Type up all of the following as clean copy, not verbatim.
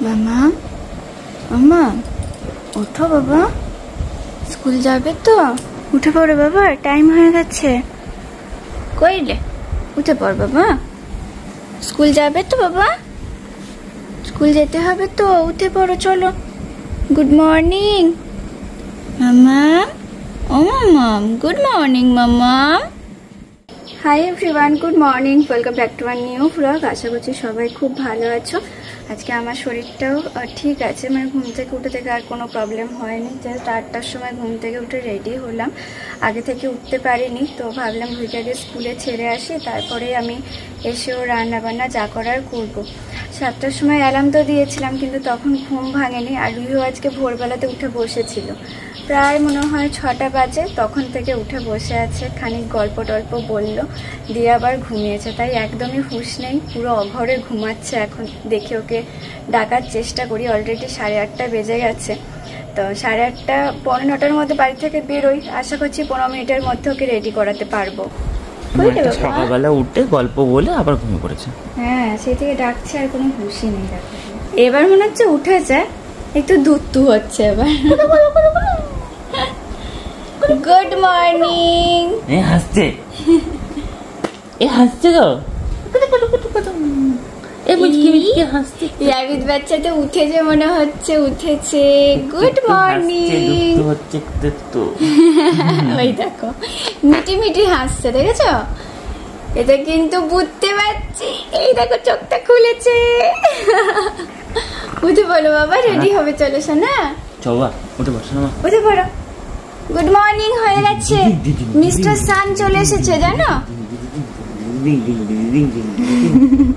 মামা মামা ওঠো বাবা, স্কুল যাবে তো? উঠে পড়ো বাবা, টাইম হয়ে গেছে। কইলে উঠে পড় বাবা, স্কুল যাবে তো বাবা? স্কুল যেতে হবে তো, উঠে পড়ো চলো। Good morning ma'am. ও ma'am, good morning ma'am. Hi everyone, good morning, welcome back to my new blog. আশা করছি সবাই খুব ভালো আছো। আজকে আমার শরীরটাও ঠিক আছে, মানে ঘুম থেকে উঠে থেকে আর কোনো প্রবলেম হয়নি। জাস্ট 8টার সময় ঘুম থেকে উঠে রেডি হলাম, আগে থেকে উঠতে পারিনি, তো ভাবলাম ভুইটাকে স্কুলে ছেড়ে আসি, তারপরে আমি এসেও রান্নাবান্না যা করার করবো। 7টার সময় অ্যালার্ম তো দিয়েছিলাম, কিন্তু তখন ঘুম ভাঙেনি। আর রুইও আজকে ভোরবেলাতে উঠে বসেছিল, প্রায় মনে হয় 6টা বাজে, তখন থেকে উঠে বসে আছে, খানিক গল্প টল্প বললো, দিয়ে আবার ঘুমিয়েছে। তাই একদমই হুঁশ নেই, পুরো অঘরে ঘুমাচ্ছে। এখন দেখে ওকে ডাকার চেষ্টা করি, অলরেডি 8:30 বেজে গেছে। তো 8:30 পৌনে 9টার মধ্যে বাড়ি থেকে বেরোই, আশা করছি 15 মিনিটের মধ্যে ওকে রেডি করাতে পারবো। সকালবেলা উঠে গল্প বলে আবার ঘুমিয়ে পড়েছে। হ্যাঁ, সেই থেকে ডাকছে, আর কোনো হুঁশই নেই। এবার মনে হচ্ছে উঠেছে, একটু দুত্তু হচ্ছে এবার। Good morning. হাসছে, হাসছে তো, ইয়াবিদ বাচ্চা তো উঠেছে, মনে হচ্ছে উঠেছে। গুড মর্নিং হচ্ছে তো। ওই দেখো মিটি মিটি হাসছে, দেখেছো? এটা কিন্তু বুঝতে পারছি। এই দেখো চোখটা খুলেছে। উঠে পড়ো বাবা, রেডি হবে, চলো শোনা। চবা উঠে পড়ো না, উঠে পড়ো। গুড মর্নিং হয়ে গেছে, মিস্টার সান চলে এসেছে জানো।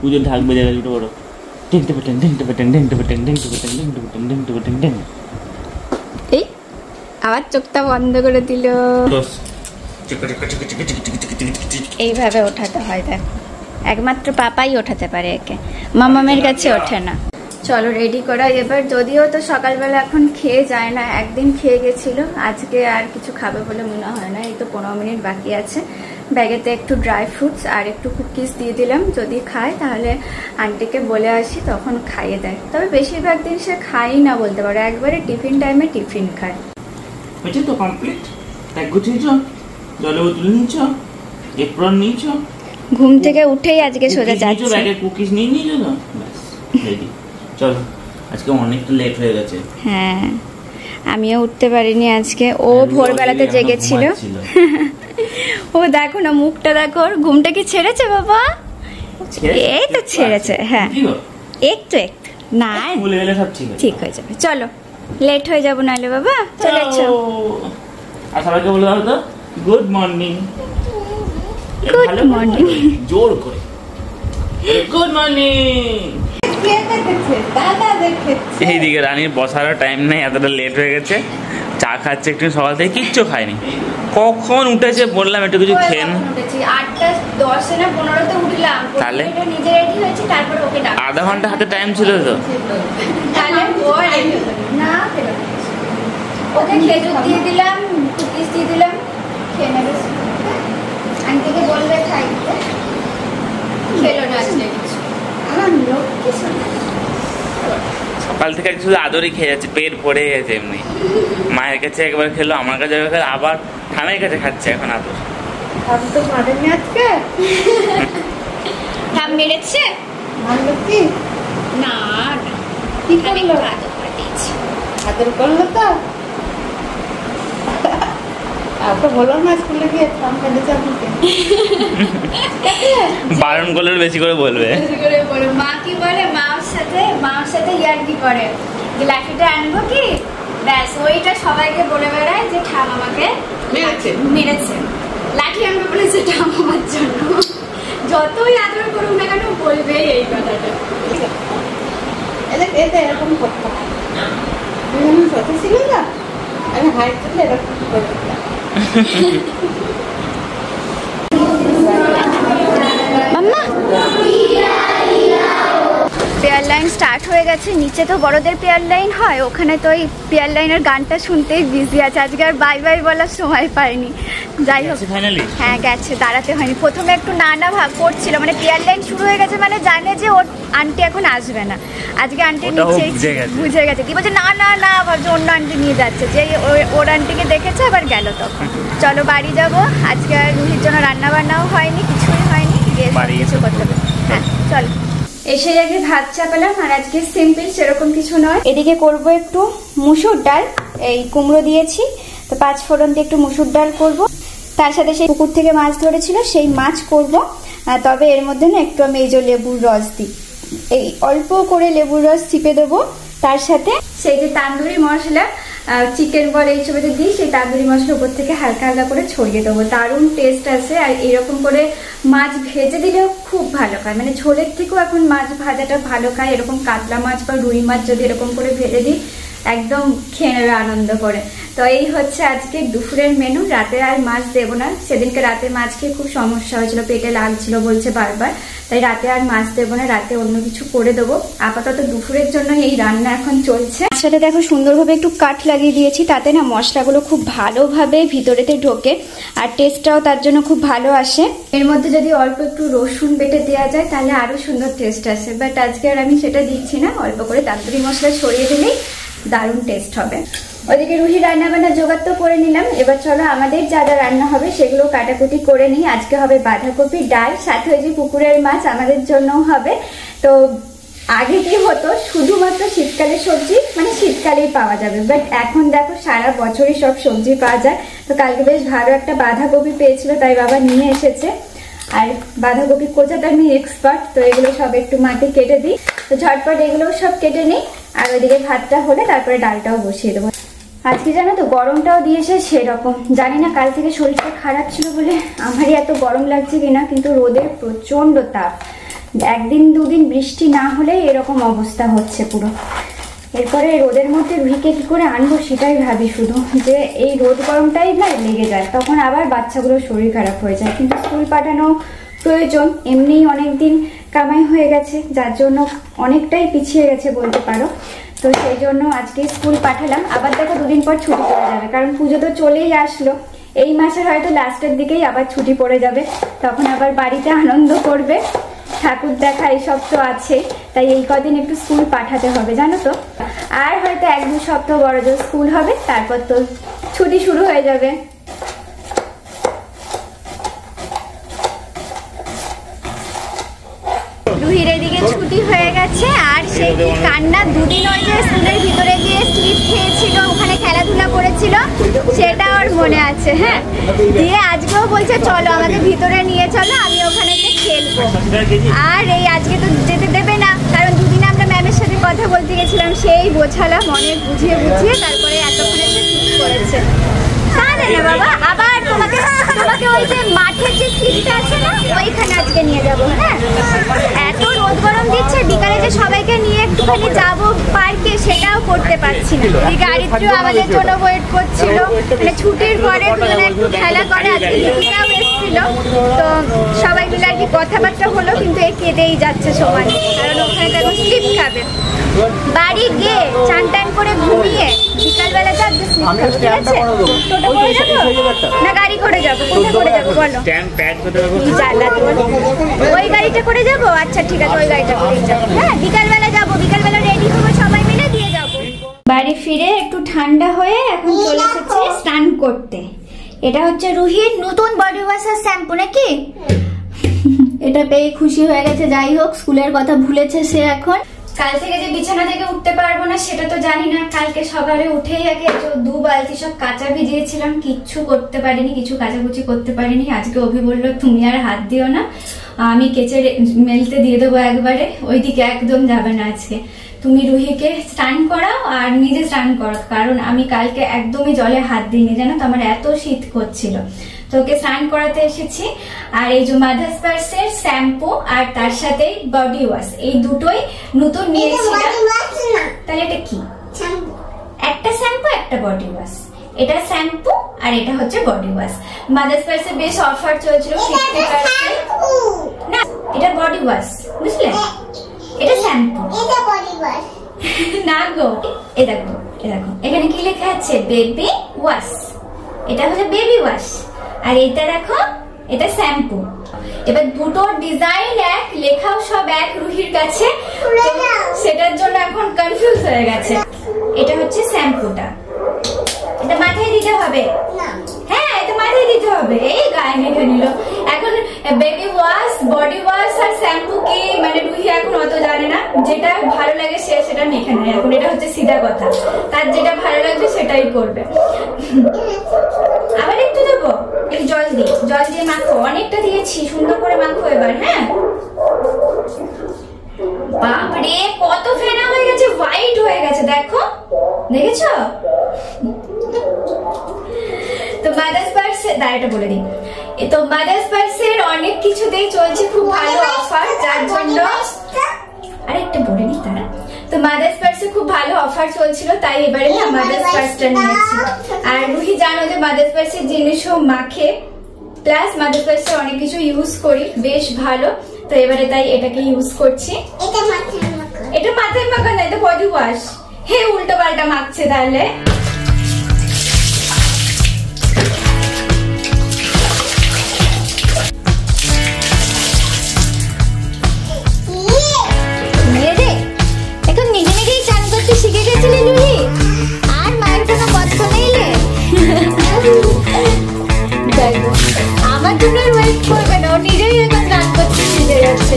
পুজোর ঢাক বেজে গেল, উঠে পড়ো। এই আবার চোখটা বন্ধ করে দিল। এইভাবে ওঠাতে হয়, দেখো একমাত্র পাপাই ওঠাতে পারে একে, মামামের কাছে ওঠে না। চলো রেডি করা এবার। যদিও তো সকালবেলা এখন খেয়ে যায় না, একদিন খেয়ে গেছিল, আজকে আর কিছু খাবে বলে মনে হয় না। এই তো 15 মিনিট বাকি আছে। ব্যাগেতে একটু ড্রাই ফ্রুটস আর একটু কুকিজ দিয়ে দিলাম, যদি খায় তাহলে আন্টিকে বলে আসি, তখন খাইয়ে দেয়। তবে বেশিরভাগ দিন সে খায়ই না বলতে পারো, একবারে টিফিন টাইমে টিফিন খায়। হয়েছে তো কমপ্লিট। ব্যাগ গুছিয়েছ, জলে বোতল নিয়েছ, এপ্রন নিয়েছ, ঘুম থেকে উঠেই আজকে সোজা যাচ্ছে। ব্যাগে কুকিজ নিয়ে নিয়েছো তো, ব্যাস রেডি। চলো, আজকে অনেকটা লেট হয়ে গেছে। হ্যাঁ, আমিও উঠতে পারিনি আজকে, ও ভোরবেলাতে জেগেছিল। ও দেখো না, মুখটা দেখো, ঘুমটা কি ছেড়েছে বাবা? এই তো ছেড়েছে, হ্যাঁ একটু একটু, না ঠিক হয়ে যাবে। চলো, লেট হয়ে যাবো নাহলে বাবা। চলে এসো। আর সবাইকে বলে দাও তো গুড মর্নিং। গুড মর্নিং জোর করে গুড মর্নিং। এইদিকে রানীর বসারও টাইম নেই, এতটা লেট হয়ে গেছে। চা খাচ্ছে, একটু সকাল থেকে কিচ্ছু খায়নি। কখন উঠেছে বললাম একটু কিছু খেন। 8:10 না 15তে উঠলাম, তাহলে নিজে রেডি হয়েছে, তারপর ওকে ডাক। আধা ঘন্টা হাতে টাইম ছিল তো। তাহলে না ওকে খেজুর দিয়ে দিলাম, কুকিজ দিয়ে দিলাম, খেয়ে নেবে। আন্টিকে বলবে খাই দিতে, খেলো না আজকে কিছু। আমার লোক কিছু সকাল থেকে শুধু আদরই খেয়ে যাচ্ছে, পেট ভরে গেছে এমনি। মায়ের কাছে একবার খেলো, আমার কাছে একবার খেলো, আবার ঠামের কাছে খাচ্ছে এখন আদর। তো মারেনি আজকে, ঠাম মেরেছে, মারলো কি? না কি করলো? আদর করলো তো। আপনি বলো না স্কুলে গিয়ে ঠাম মেরেছে আপনাকে। বারণ করলে বেশি করে বলবে। মা কি বলে, মার সাথে ইয়ার্কি করে যে লাঠিটা আনবো কি, ব্যাস ওইটা সবাইকে বলে বেড়ায় যে ঠাম আমাকে মেরেছে, লাঠি আনবে বলেছে ঠাম আমার জন্য। যতই আদর করুক না কেন বলবে এই কথাটা। এটা এরকম করতে হয়, সত্যি ছিল না, আমি হাইট করলে এরকম করতাম। মাম্মা পেয়ার লাইন স্টার্ট হয়ে গেছে। নিচে তো বড়দের পেয়ার লাইন হয়, ওখানে তো ওই পেয়ার লাইনের গানটা শুনতেই বিজি আছে। আজকে আর বাই বাই বলার সময় পাইনি। যাই হোক, হ্যাঁ গেছে, দাঁড়াতে হয়নি। প্রথমে একটু না ভাব করছিল, মানে পেয়ার লাইন শুরু হয়ে গেছে মানে জানে যে ওর আন্টি এখন আসবে না। আজকে আন্টি নিচেই বুঝে গেছে, কি বলছে না না না, ভাবছে অন্য আন্টি নিয়ে যাচ্ছে, যে ওর আন্টিকে দেখেছে আবার গেল। তখন চলো বাড়ি যাবো। আজকে আর রুহির জন্য রান্না বান্নাও হয়নি, কিছুই হয়নি, কিছু করতে হবে। হ্যাঁ চলো। এসে আগে ভাত চাপালাম, আর আজকে সিম্পল সেরকম কিছু নয়। এদিকে করব একটু মুসুর ডাল, এই কুমড়ো দিয়েছি তো 5 ফোড়ন দিয়ে একটু মুসুর ডাল করব। তার সাথে সেই পুকুর থেকে মাছ ধরেছিল সেই মাছ করব। তবে এর মধ্যে না একটু আমি এই যে লেবুর রস দিই, এই অল্প করে লেবুর রস চিপে দেবো। তার সাথে সেই যে তান্দুরি মশলা, চিকেন বল এইসব দিই, সেই তান্দুরি মশলা উপর থেকে হালকা হালকা করে ছড়িয়ে দেবো। দারুণ টেস্ট আছে। আর এরকম করে মাছ ভেজে দিলেও খুব ভালো খায়, মানে ঝোলের থেকেও এখন মাছ ভাজাটা ভালো খায়। এরকম কাতলা মাছ বা রুই মাছ যদি এরকম করে ভেজে দিই, একদম খেয়ে নেবে আনন্দ করে। তো এই হচ্ছে আজকে দুপুরের মেনু। রাতে আর মাছ দেবো না, সেদিনকে রাতে মাছ খেয়ে খুব সমস্যা হয়েছিল, পেটে লাগছিল বলছে বারবার, তাই রাতে আর মাছ দেবো না, রাতে অন্য কিছু করে দেবো। আপাতত দুপুরের জন্য এই রান্না এখন চলছে। সাথে দেখো সুন্দরভাবে একটু কাঠ লাগিয়ে দিয়েছি, তাতে না মশলাগুলো খুব ভালোভাবে ভিতরেতে ঢোকে, আর টেস্টটাও তার জন্য খুব ভালো আসে। এর মধ্যে যদি অল্প একটু রসুন বেটে দেওয়া যায় তাহলে আরো সুন্দর টেস্ট আসে, বাট আজকে আর আমি সেটা দিচ্ছি না। অল্প করে তান্দুরি মশলা ছড়িয়ে দিলেই দারুণ টেস্ট হবে। ওদিকে রুহি রান্না বান্না জোগাড় তো করে নিলাম। এবার চলো আমাদের যা যা রান্না হবে সেগুলো কাটাকুটি করে নিই। আজকে হবে বাঁধাকপি ডাল, সাথে ওই যে পুকুরের মাছ আমাদের জন্যও হবে। তো আগে কি হতো, শুধুমাত্র শীতকালে সবজি মানে শীতকালেই পাওয়া যাবে, বাট এখন দেখো সারা বছরই সব সবজি পাওয়া যায়। তো কালকে বেশ ভালো একটা বাঁধাকপি পেয়েছিল, তাই বাবা নিয়ে এসেছে। আর বাঁধাকপি কোচাতে আমি এক্সপার্ট, তো এগুলো সব একটু মাটি কেটে দিই। তো ঝটপট এগুলো সব কেটে নিই, আর ওইদিকে ভাতটা হলে তারপরে ডালটাও বসিয়ে দেবো। আজকে জানো তো গরমটাও দিয়েছে সেরকম, জানি না কাল থেকে শরীরটা খারাপ ছিল বলে আমারই এত গরম লাগছে কিনা, কিন্তু রোদের প্রচন্ড তাপ। একদিন দুদিন বৃষ্টি না হলে এরকম অবস্থা হচ্ছে পুরো। এরপরে রোদের মধ্যে রুহিকে কি করে আনবো সেটাই ভাবি শুধু, যে এই রোদ গরমটাই না লেগে যায়, তখন আবার বাচ্চাগুলোর শরীর খারাপ হয়ে যায়। কিন্তু স্কুল পাঠানো প্রয়োজন, এমনিই অনেকদিন কামাই হয়ে গেছে, যার জন্য অনেকটাই পিছিয়ে গেছে বলতে পারো। তো সেই জন্য আজকে স্কুল পাঠালাম। আবার দেখো 2 দিন পর ছুটি পড়ে যাবে, কারণ পুজো তো চলেই আসলো। এই মাসের হয়তো লাস্টের দিকেই আবার ছুটি পড়ে যাবে, তখন আবার বাড়িতে আনন্দ করবে, ঠাকুর দেখা এইসব তো আছে। তাই এই কদিন একটু স্কুল পাঠাতে হবে জানো তো। আর হয়তো 1-2 সপ্তাহ বড় জোর স্কুল হবে, তারপর তো ছুটি শুরু হয়ে যাবে। রুহির এদিকে ছুটি হয়ে গেছে, আর সেই কি কান্না, 2 দিন ওই যে স্কুলের ভিতরে গিয়ে স্লিপ খেয়েছিল, ওখানে খেলাধুলা করেছিল, সেটা ওর মনে আছে। হ্যাঁ, দিয়ে আজকেও বলছে চলো আমাকে ভিতরে নিয়ে চলো, আমি ওখানে খেলবো। আর এই আজকে তো যেতে দেবে না, কারণ 2 দিন আমরা ম্যামের সাথে কথা বলতে গেছিলাম, সেই বোঝালাম অনেক বুঝিয়ে তারপরে এতক্ষণে সে ঠিক করেছে। না বাবা, আবার তোমাকে ওই যে মাঠের যে সিটটা আছে না, ওইখানে আজকে নিয়ে যাবো। হ্যাঁ, এত রোদ গরম দিচ্ছে, বিকালে যে সবাইকে নিয়ে একটুখানি যাবো পার্কে, সেটাও করতে পারছি না। এই গাড়িটিও আমাদের জন্য ওয়েট করছিল, মানে ছুটির পরে দুজনে একটু খেলা করে। আজকে দিদিরাও এসেছিল, তো সবাই মিলে আর কি কথাবার্তা হলো, কিন্তু এই কেটেই যাচ্ছে সময়, কারণ ওখানে তো এখন স্লিপ খাবে। বাড়ি গিয়ে চান টান করে ঘুমিয়ে বিকালবেলা যাবো, ঠিক আছে? টোটো করে যাবো না গাড়ি করে যাবো, কোনটা করে যাবো বলো? ওই গাড়িটা করে যাবো? আচ্ছা ঠিক আছে, ওই গাড়িটা করে যাবো। হ্যাঁ, বিকালবেলা যাবো, বিকালবেলা রেডি হবো, সবাই মিলে দিয়ে যাবো। বাড়ি ফিরে একটু ঠান্ডা হয়ে এখন চলে এসেছি স্নান করতে। এটা হচ্ছে রুহির নতুন বডি ওয়াশের শ্যাম্পু নাকি? এটা পেয়ে খুশি হয়ে গেছে। যাই হোক, স্কুলের কথা ভুলেছে সে এখন। কাল থেকে যে বিছানা থেকে উঠতে পারবো না সেটা তো জানি না। কালকে সকালে উঠেই আগে 2 বালতি সব কাঁচা ভিজিয়েছিলাম, কিচ্ছু করতে পারিনি, কিছু কাচাকুচি করতে পারিনি। আজকে অভি বললো তুমি আর হাত দিও না, আমি কেচে মেলতে দিয়ে দেবো একবারে, ওইদিকে একদম যাবে না আজকে। তুমি রুহিকে স্নান করাও আর নিজে স্নান করো, কারণ আমি কালকে একদমই জলে হাত দিইনি জানো তো, আমার এত শীত করছিল। তোকে স্নান করাতে এসেছি। আর এই যে মাদার্স পার্সের শ্যাম্পু আর তার সাথে বডি ওয়াশ, এই দুটোই নতুন নিয়েছিলাম। তাহলে এটা কি? একটা শ্যাম্পু একটা বডি ওয়াশ। এটা শ্যাম্পু আর এটা হচ্ছে বডি ওয়াশ। মাদার্স পার্সে বেশ অফার চলছিল 50%। না, এটা বডি ওয়াশ, বুঝলে? এটা শ্যাম্পু, এটা বডি ওয়াশ না গো। এই দেখো এখানে কি লেখা আছে, বেবি ওয়াশ। এটা হচ্ছে বেবি ওয়াশ, আর এটা দেখো এটা শ্যাম্পু। এবার দুটোর ডিজাইন এক, লেখাও সব এক রুহির কাছে, সেটার জন্য এখন কনফিউজ হয়ে গেছে। এটা হচ্ছে শ্যাম্পুটা, এটা মাথায় দিতে হবে। হ্যাঁ, এটা মাথায় দিতে হবে। এই গায়ে মেখে নিল। এখন বেবি ওয়াশ, বডি ওয়াশ আর শ্যাম্পু কি মানে রুহি এখন অত জানে না। যেটা ভালো লাগে সে সেটা মেখে নেয় এখন। এটা হচ্ছে সিধা কথা, তার যেটা ভালো লাগবে সেটাই করবে। আবার একটু দেবো, একটু জল দিয়ে মাখো। অনেকটা দিয়েছি, সুন্দর করে মাখো এবার। হ্যাঁ, বাপরে কত ফেনা হয়ে গেছে, হোয়াইট হয়ে গেছে, দেখো, দেখেছো তো? মাদার্স পার্সের দাঁড়াটা বলে দিই, তো মাদার্স পার্সের অনেক কিছুতেই চলছে খুব ভালো অফার, যার জন্য আরেকটা বলে দিই তারা। তো মাদার্স পার্সে খুব ভালো অফার চলছিল, তাই এবারে না মাদার্স পার্সটা নিয়েছি। আর রুহি জানো যে মাদার্স পার্সের জিনিসও মাখে, প্লাস মাদার্স পার্সে অনেক কিছু ইউজ করি, বেশ ভালো। তো এবারে তাই এটাকে ইউজ করছি। এটা মাথায় মাখা না, এটা বডি ওয়াশ। হে, উল্টো পাল্টা মাখছে তাহলে। এখন নিজে নিজেই চান করতে শিখে গেছিলে লুলি, আর মায়ের কোনো কষ্ট নেইলে। আমার জন্য ওয়েট করবে না, ও নিজেই এখন রান করতে শিখে যাচ্ছে।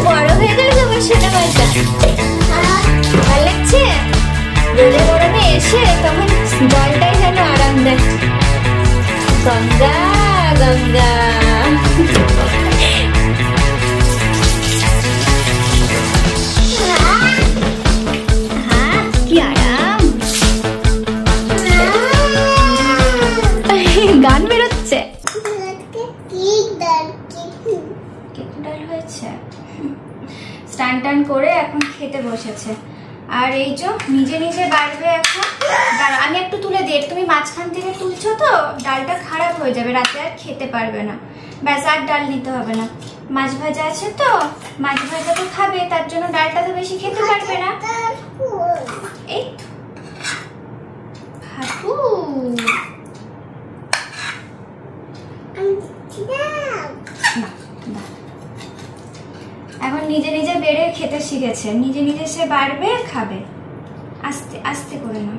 বড় হয়ে গেলে তোমার সেটা মালটা ভালো লাগছে। রোদে গরমে এসে তখন জলটাই যেন আরাম দেয়। গঙ্গা গঙ্গা কি আরাম, গান বেরোচ্ছে। স্টান টান করে এখন খেতে বসেছে। আর এই যে নিজে নিজে বাড়বে এখন। দাঁড়া, আমি একটু তুলে দিই। তুমি মাঝখান থেকে তুলছো তো, ডালটা খারাপ হয়ে যাবে, রাতে আর খেতে পারবে না। ব্যাস, আর ডাল নিতে হবে না। মাছ ভাজা আছে তো, মাছ ভাজা তো খাবে, তার জন্য ডালটা তো বেশি খেতে পারবে না। এই হাঁটু এখন নিজে নিজে বেড়ে খেতে শিখেছে, নিজে নিজে সে বাড়বে, খাবে। আস্তে আস্তে করে না।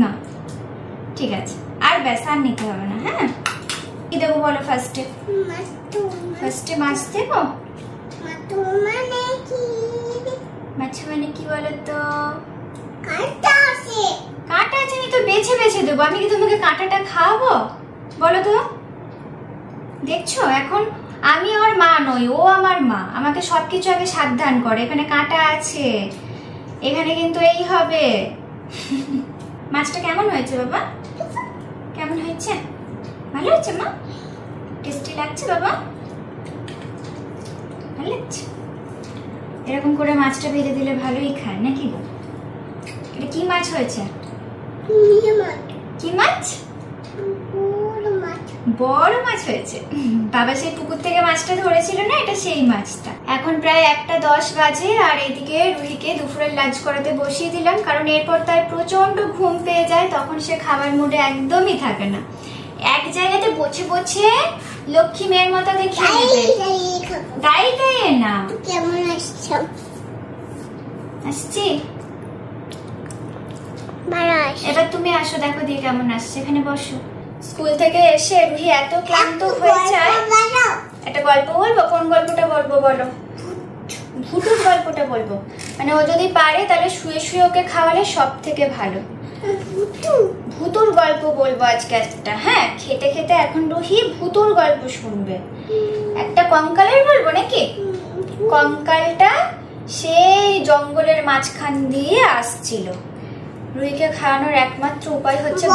না, ঠিক আছে, আর ব্যাস, আর নিতে হবে না। হ্যাঁ, কি দেবো বলো? ফার্স্টে মাছ দেবো। মাছ মানে কি বলো তো? কাঁটা আছে, আমি তো বেছে বেছে দেবো। আমি কি তোমাকে কাঁটাটা খাওয়াবো বলো তো? দেখছো, এখন আমি ওর মা নই, ও আমার মা, আমাকে সবকিছু আগে সাবধান করে। এখানে কাঁটা আছে, এখানে কিন্তু এই হবে। মাছটা কেমন হয়েছে বাবা? কেমন হয়েছে? ভালো হয়েছে মা? টেস্টি লাগছে বাবা? ভালো লাগছে? এরকম করে মাছটা ভেজে দিলে ভালোই খায় নাকি গো? এটা কি মাছ হয়েছে? কি মাছ? বড় মাছ হয়েছে। বাবা সেই পুকুর থেকে মাছটা ধরেছিল না, এটা সেই মাছটা। এখন প্রায় 1:10 বাজে, আর এদিকে রুহিকে দুপুরের লাঞ্চ করাতে বসিয়ে দিলাম, কারণ এরপর তার প্রচন্ড ঘুম পেয়ে যায়, তখন সে খাবার মুডে একদমই থাকে না। এক জায়গাতে বসে বসে লক্ষ্মী মেয়ের মতো দেখিয়ে নেবে। দাঁড়িয়ে না। কেমন আসছি? এবার তুমি আসো, দেখো দিয়ে কেমন আসছে। এখানে বসো। স্কুল থেকে এসে রুহি এত ক্লান্ত হয়ে যায়। একটা গল্প বলবো? কোন গল্পটা বলবো বলো? ভুতুর গল্পটা বলবো। মানে ও যদি পারে তাহলে শুয়ে শুয়ে ওকে খাওয়ালে সব থেকে ভালো। ভুতুর গল্প বলবো আজকে একটা। হ্যাঁ, খেতে খেতে এখন রুহি ভুতুর গল্প শুনবে। একটা কঙ্কালের বলবো নাকি? কঙ্কালটা সেই জঙ্গলের মাঝখান দিয়ে আসছিল। রুহিকে খাওয়ানোর একমাত্র উপায় হচ্ছে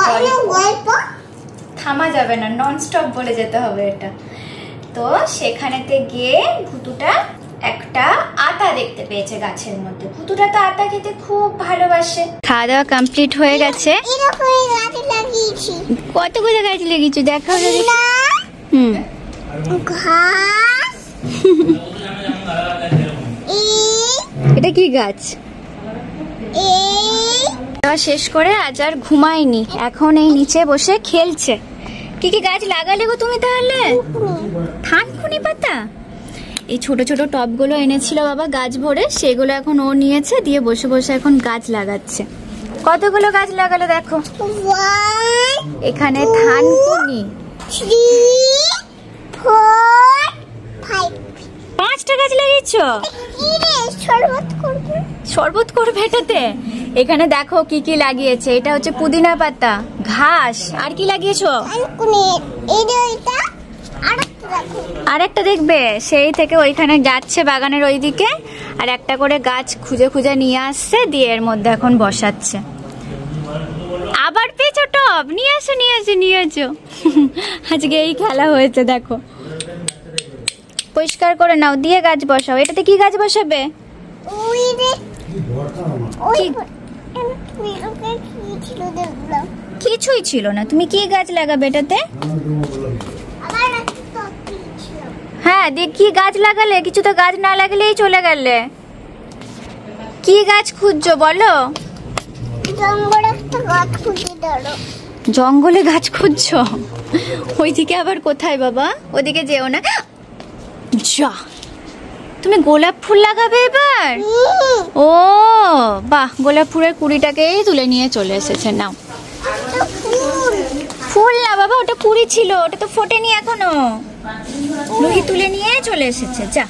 গল্প। থামা যাবে না, নন স্টপ বলে যেতে হবে এটা। তো সেখানেতে গিয়ে ভুতুটা একটা আতা দেখতে পেয়েছে গাছের মধ্যে। ভুতুটা তো আতা খেতে খুব ভালোবাসে। খাওয়া দাওয়া কমপ্লিট হয়ে গেছে। কতগুলো গাছ লাগিয়েছি দেখাও যদি। ঘাস। এটা কি গাছ? শেষ করে আজ আর ঘুমায়নি, এখন এই নিচে বসে খেলছে। কি কি গাছ লাগালে গো তুমি তাহলে? থানকুনি পাতা। এই ছোট ছোট টবগুলো এনেছিল বাবা গাছ ভরে, সেগুলো এখন ও নিয়েছে, দিয়ে বসে বসে এখন গাছ লাগাচ্ছে। কতগুলো গাছ লাগালো দেখো। এখানে থানকুনি 5টা গাছ লাগিয়েছো। শরবত করবে এটাতে? এখানে দেখো কি কি লাগিয়েছে। এটা হচ্ছে পুদিনা পাতা, ঘাস, আর কি লাগিয়েছো? আর একটা দেখবে, সেই থেকে ওইখানে যাচ্ছে বাগানের ওইদিকে, আর একটা করে গাছ খুঁজে খুঁজে নিয়ে আসছে, দিয়ে এর মধ্যে এখন বসাচ্ছে। আবার পেয়েছো টব? নিয়ে আসো নিয়ে আসো নিয়ে আসো। আজকে এই খেলা হয়েছে দেখো। পরিষ্কার করে নাও, দিয়ে গাছ বসাও। এটাতে কি গাছ বসাবে? কিছুই ছিল না। তুমি কি গাছ লাগাবে এটাতে? হ্যাঁ, দেখি গাছ লাগালে, কিছু তো গাছ না লাগালেই চলে গেলে। কি গাছ খুঁজছো বলো? জঙ্গলে গাছ খুঁজছো? ওইদিকে আবার কোথায় বাবা? ওদিকে যেও না। যা, তুমি গোলাপ ফুল লাগাবে এবার? ও বাহ, গোলাপ ফুলের কুড়িটাকেই তুলে নিয়ে চলে এসেছে। নাও। ফুল না বাবা, ওটা কুড়ি ছিল, ওটা তো ফোটেনি এখনো। রুহি তুলে নিয়ে চলে এসেছে। যা,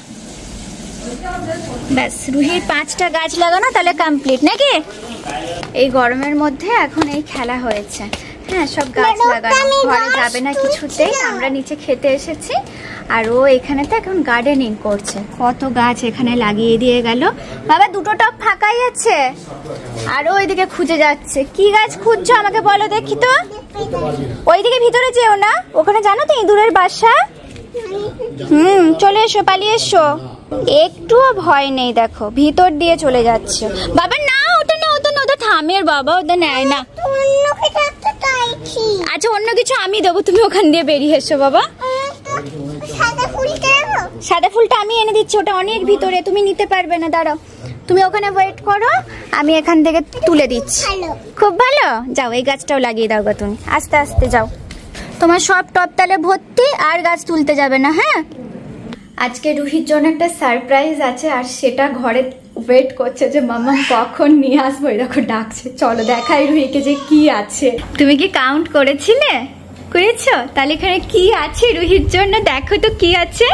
ব্যাস রুহির 5টা গাছ লাগানো তাহলে কমপ্লিট নাকি? এই গরমের মধ্যে এখন এই খেলা হয়েছে। হ্যাঁ, সব গাছ লাগানো। ঘরে যাবে না কিছুতেই, আমরা নিচে খেতে এসেছি, আর ও এখানে তো এখন গার্ডেনিং করছে। কত গাছ এখানে লাগিয়ে দিয়ে গেল। বাবা 2টো টব ফাঁকাই আছে, আর ওইদিকে খুঁজে যাচ্ছে। কি গাছ খুঁজছো আমাকে বলো দেখি তো। ওইদিকে ভিতরে যেও না, ওখানে জানো তো ইঁদুরের বাসা। চলে এসো, পালিয়ে এসো। একটুও ভয় নেই, দেখো ভিতর দিয়ে চলে যাচ্ছে। বাবা না, ওটা না, ওটা না, ওটা থামের বাবা, ওটা নেয় না। আচ্ছা, অন্য কিছু আমি দেবো, তুমি ওখান দিয়ে বেরিয়ে এসো বাবা। সাদা ফুলটা আমি এনে দিচ্ছি, ওটা অনেক ভিতরে, তুমি নিতে পারবে না। দাঁড়াও, তুমি ওখানে ওয়েট করো, আমি এখান থেকে তুলে দিচ্ছি। খুব ভালো। যাও, এই গাছটাও লাগিয়ে দাও গো তুমি, আস্তে আস্তে যাও। তোমার সব টব তালে ভর্তি, আর গাছ তুলতে যাবে না। হ্যাঁ, আজকে রুহির জন্য একটা সারপ্রাইজ আছে, আর সেটা ঘরে ওয়েট করছে যে মাম্মা কখন নিয়ে আসবো, এরকম ডাকছে। চলো দেখাই রুহিকে যে কি আছে। তুমি কি কাউন্ট করেছিলে? করেছো? তাহলে এখানে কি আছে রুহির জন্য, দেখো তো কি আছে।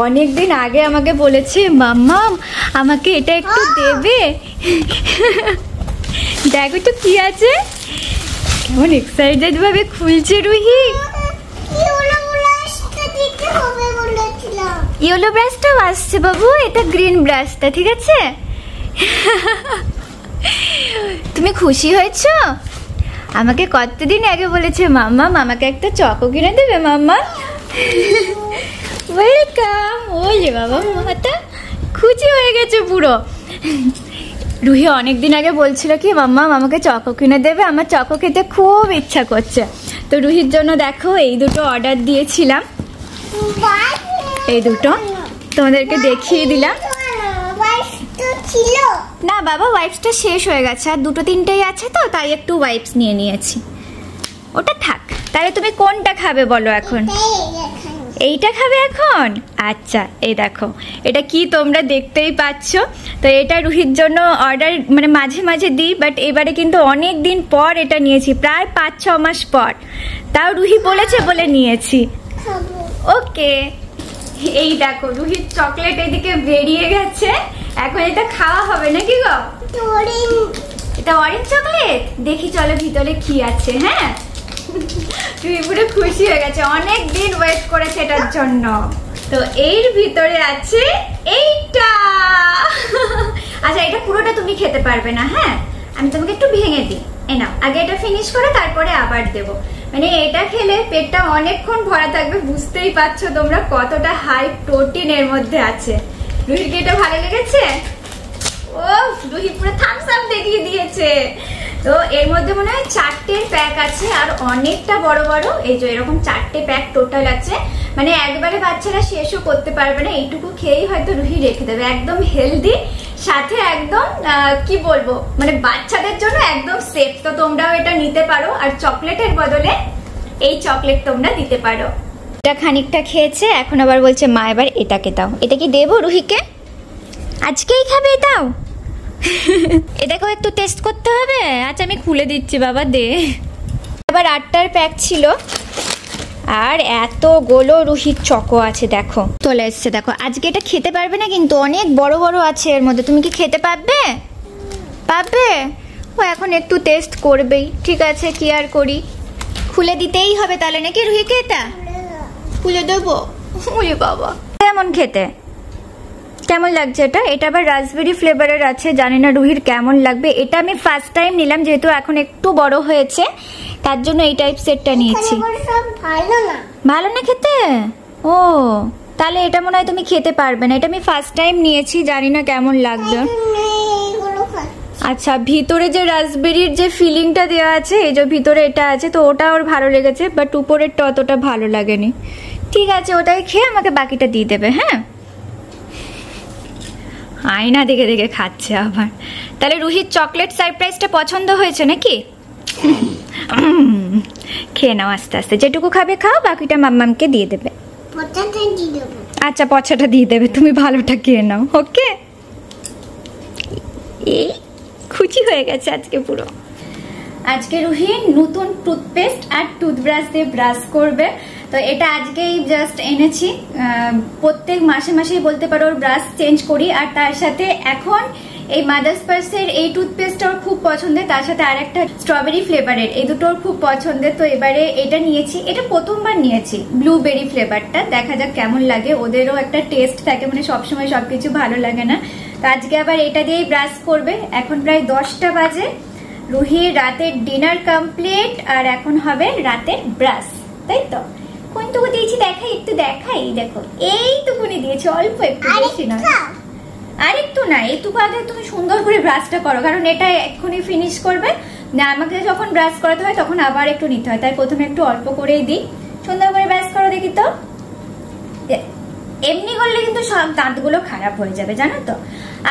অনেকদিন আগে আমাকে বলেছে মাম্মা আমাকে এটা একটু দেবে। দেখো তো কি আছে। কেমন এক্সাইটেড ভাবে খুলছে রুহি। ইয়েলো ব্রাশটাও আসছে বাবু, এটা গ্রিন ব্রাশটা, ঠিক আছে? তুমি খুশি হয়েছো? আমাকে কতদিন আগে বলেছে মাম্মা আমাকে একটা চকো কিনে দেবে মাম্মা। ওয়েলকাম। ওলে বাবা, মাথা খুশি হয়ে গেছে পুরো। রুহি অনেকদিন আগে বলছিল কি মাম্মা আমাকে চকো কিনে দেবে, আমার চকো খেতে খুব ইচ্ছা করছে। তো রুহির জন্য দেখো এই দুটো অর্ডার দিয়েছিলাম, এই দুটো তোমাদেরকে দেখিয়ে দিলাম। না বাবা, ওয়াইপসটা শেষ হয়ে গেছে, আর 2-3টেই আছে তো, তাই একটু ওয়াইপস নিয়ে নিয়েছি। ওটা থাক। তাহলে তুমি কোনটা খাবে বলো এখন? এইটা খাবে এখন? আচ্ছা, এই দেখো, এটা কি তোমরা দেখতেই পাচ্ছ। তো এটা রুহির জন্য অর্ডার মানে মাঝে মাঝে দিই, বাট এবারে কিন্তু অনেক দিন পর এটা নিয়েছি, প্রায় 5-6 মাস পর। তাও রুহি বলেছে বলে নিয়েছি। ওকে, এই দেখো রুহির চকলেট এদিকে বেরিয়ে গেছে, এখন এটা খাওয়া হবে নাকি গো? এটা অরেঞ্জ চকলেট। দেখি চলো ভিতরে কি আছে। হ্যাঁ, রুহি পুরো খুশি হয়ে গেছে, অনেক দিন ওয়েট করেছে এটার জন্য। তো এর ভিতরে আছে এইটা। আচ্ছা, এটা পুরোটা তুমি খেতে পারবে না। হ্যাঁ, আমি তোমাকে একটু ভেঙে দিই। এ নাও, আগে এটা ফিনিশ করে তারপরে আবার দেবো। মানে এটা খেলে পেটটা অনেকক্ষণ ভরা থাকবে, বুঝতেই পারছো তোমরা কতটা হাই প্রোটিন এর মধ্যে আছে। রুহির কি এটা ভালো লেগেছে? ও, রুহি পুরো থামস আপ দেখিয়ে দিয়েছে। তো তো এর মধ্যে মনে হয় 4টের প্যাক আছে আর অনেকটা বড় বড়, এই যে এরকম 4টে প্যাক টোটাল আছে। মানে একবারে বাচ্চারা শেষও করতে পারবে না, এইটুকু খেয়েই হয়তো রুহি রেখে দেবে। একদম হেলদি, সাথে একদম কি বলবো মানে বাচ্চাদের জন্য একদম সেফ। তো তোমরাও এটা নিতে পারো, আর চকলেটের বদলে এই চকলেট তোমরা দিতে পারো। এটা খানিকটা খেয়েছে, এখন আবার বলছে মা এবার এটাকে দাও। এটা কি দেবো রুহিকে? আজকেই খাবে এটাও? এটাকেও একটু টেস্ট করতে হবে। আচ্ছা আমি খুলে দিচ্ছি বাবা, দে। আবার 8টার প্যাক ছিল, আর এতগুলো রুহির চকো আছে দেখো, চলে এসছে দেখো। আজকে এটা খেতে পারবে না কিন্তু, অনেক বড় বড় আছে এর মধ্যে। তুমি কি খেতে পারবে? পারবে? ও এখন একটু টেস্ট করবেই। ঠিক আছে, কি আর করি, খুলে দিতেই হবে তাহলে নাকি রুহিকে? এটা খুলে দেবো? ওরে বাবা, কেমন খেতে, কেমন লাগছে এটা? এটা আবার রাসবেরি ফ্লেভারের আছে, জানি না রুহির কেমন লাগবে। এটা আমি ফার্স্ট টাইম নিলাম, যেহেতু এখন একটু বড় হয়েছে তার জন্য এই টাইপ সেটটা নিয়েছি। ভালো না খেতে? ও তাহলে এটা মনে হয় তুমি খেতে পারবে না, এটা আমি ফার্স্ট টাইম নিয়েছি, জানি না কেমন লাগবে। আচ্ছা, ভিতরে যে রাসবেরির যে ফিলিংটা দেওয়া আছে, এই যে ভিতরে এটা আছে, তো ওটা ওর ভালো লেগেছে, বাট উপরেরটা অতটা ভালো লাগেনি। ঠিক আছে, ওটাই খেয়ে আমাকে বাকিটা দিয়ে দেবে। হ্যাঁ, আয়না দেখে দেখে খাচ্ছে আবার। তাহলে রুহির চকলেট সারপ্রাইজটা পছন্দ হয়েছে নাকি? খেয়ে নাও আস্তে আস্তে, যেটুকু খাবে খাও, বাকিটা মাম্মামকে দিয়ে দেবে। আচ্ছা, পচাটা দিয়ে দেবে, তুমি ভালোটা খেয়ে নাও। ওকে, এই খুশি হয়ে গেছে আজকে পুরো। আজকে রুহি নতুন টুথপেস্ট আর টুথব্রাশ দিয়ে ব্রাশ করবে। তো এটা আজকেই জাস্ট এনেছি। প্রত্যেক মাসে মাসেই বলতে পারো ওর ব্রাশ চেঞ্জ করি, আর তার সাথে এখন এই মাদার্স পার্সের এই টুথপেস্টটা ওর খুব পছন্দের, তার সাথে আর একটা স্ট্রবেরি ফ্লেভারের, এই দুটো ওর খুব পছন্দের। তো এবারে এটা নিয়েছি, এটা প্রথমবার নিয়েছি ব্লুবেরি ফ্লেভারটা, দেখা যাক কেমন লাগে। ওদেরও একটা টেস্ট থাকে, মানে সবসময় সবকিছু ভালো লাগে না। তো আজকে আবার এটা দিয়েই ব্রাশ করবে। এখন প্রায় 10টা বাজে, রুহির রাতের ডিনার কমপ্লিট, আর এখন হবে রাতের ব্রাশ, তাই তো? কোনটুকু দিয়েছি দেখাই, একটু দেখাই, দেখো এইটুকুনি দিয়েছি, অল্প একটু, বেশি না। আরেকটু না, এইটুকু আগে তুমি সুন্দর করে ব্রাশটা করো, কারণ এটা এক্ষুনি ফিনিশ করবে না, আমাকে যখন ব্রাশ করাতে হয় তখন আবার একটু নিতে হয়, তাই প্রথমে একটু অল্প করেই দিই। সুন্দর করে ব্রাশ করো দেখি তো। এমনি করলে কিন্তু সব দাঁতগুলো খারাপ হয়ে যাবে, জানো তো।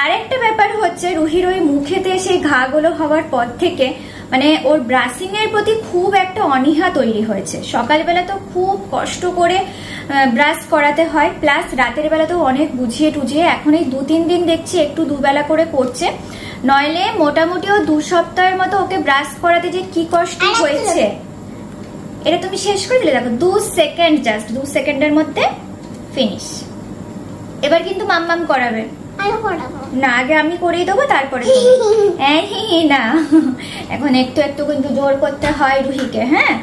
আর একটা ব্যাপার হচ্ছে, রুহির ওই মুখেতে সেই ঘাগুলো হওয়ার পর থেকে মানে ওর ব্রাশিং এর প্রতি খুব একটা অনীহা তৈরি হয়েছে। সকালবেলা তো খুব কষ্ট করে ব্রাশ করাতে হয়, প্লাস রাতের বেলা তো অনেক বুঝিয়ে টুঝিয়ে, এখন এই 2-3 দিন দেখছি একটু দুবেলা করে করছে, নইলে মোটামুটিও 2 সপ্তাহের মতো ওকে ব্রাশ করাতে যে কি কষ্ট হয়েছে। এটা তুমি শেষ করে দিলে, দেখো 2 সেকেন্ড, জাস্ট 2 সেকেন্ডের মধ্যে ফিনিশ। এবার কিন্তু মাম্মাম করাবে না, আগে আমি করেই দেবো তারপরে না, এখন একটু একটু কিন্তু জোর করতে হয় রুহিকে। হ্যাঁ,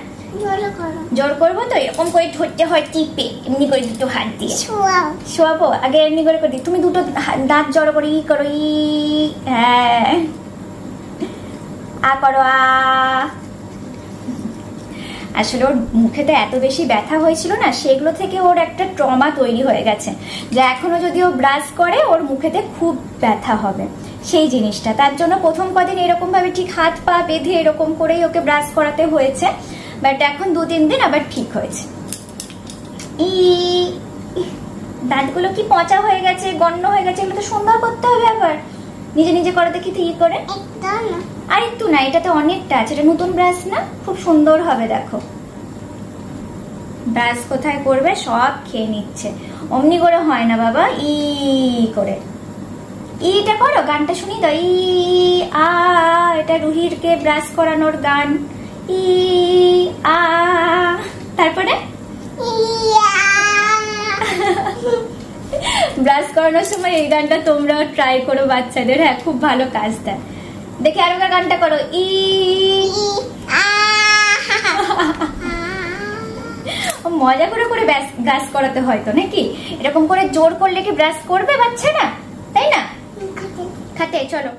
জোর করবো তো, এরকম করে ধরতে হয় টিপে, এমনি করে দুটো হাত দিয়ে শোয়াবো। আগে এমনি করে করে দিই, তুমি দুটো দাঁত জড়ো করে ই করো, ই হ্যাঁ, আ করো, আ। আসলে ওর মুখেতে এত বেশি ব্যথা হয়েছিল না, সেগুলো থেকে ওর একটা ট্রমা তৈরি হয়ে গেছে, যে এখনো যদি ও ব্রাশ করে ওর মুখেতে খুব ব্যথা হবে সেই জিনিসটা। তার জন্য প্রথম কদিন এরকম ভাবে ঠিক হাত পা বেঁধে এরকম করেই ওকে ব্রাশ করাতে হয়েছে, বাট এখন 2-3 দিন আবার ঠিক হয়েছে। দাঁতগুলো কি পচা হয়ে গেছে, গন্ধ হয়ে গেছে, এগুলো তো সুন্দর করতে হবে আবার। নিজে নিজে করে দেখি তো, ই করে। আর একটু না, এটাতে অনেকটা আছে, এটা নতুন ব্রাশ না, খুব সুন্দর হবে। দেখো ব্রাশ কোথায় করবে সব খেয়ে নিচ্ছে, অমনি করে হয় না বাবা, ই করে। ইটা করো, গানটা শুনি দাও, ই আ, এটা রুহিরকে ব্রাশ করানোর গান, ই আ। তারপরে ব্রাশ করানোর সময় এই গানটা তোমরাও ট্রাই করো বাচ্চাদের, হ্যাঁ খুব ভালো কাজ দেয়। দেখে আরো গানটা করো, ই মজা করে করে ব্রাশ করাতে হয়তো নাকি, এরকম করে জোর করলে কি ব্রাশ করবে বাচ্চারা, তাই না? খাতে চলো।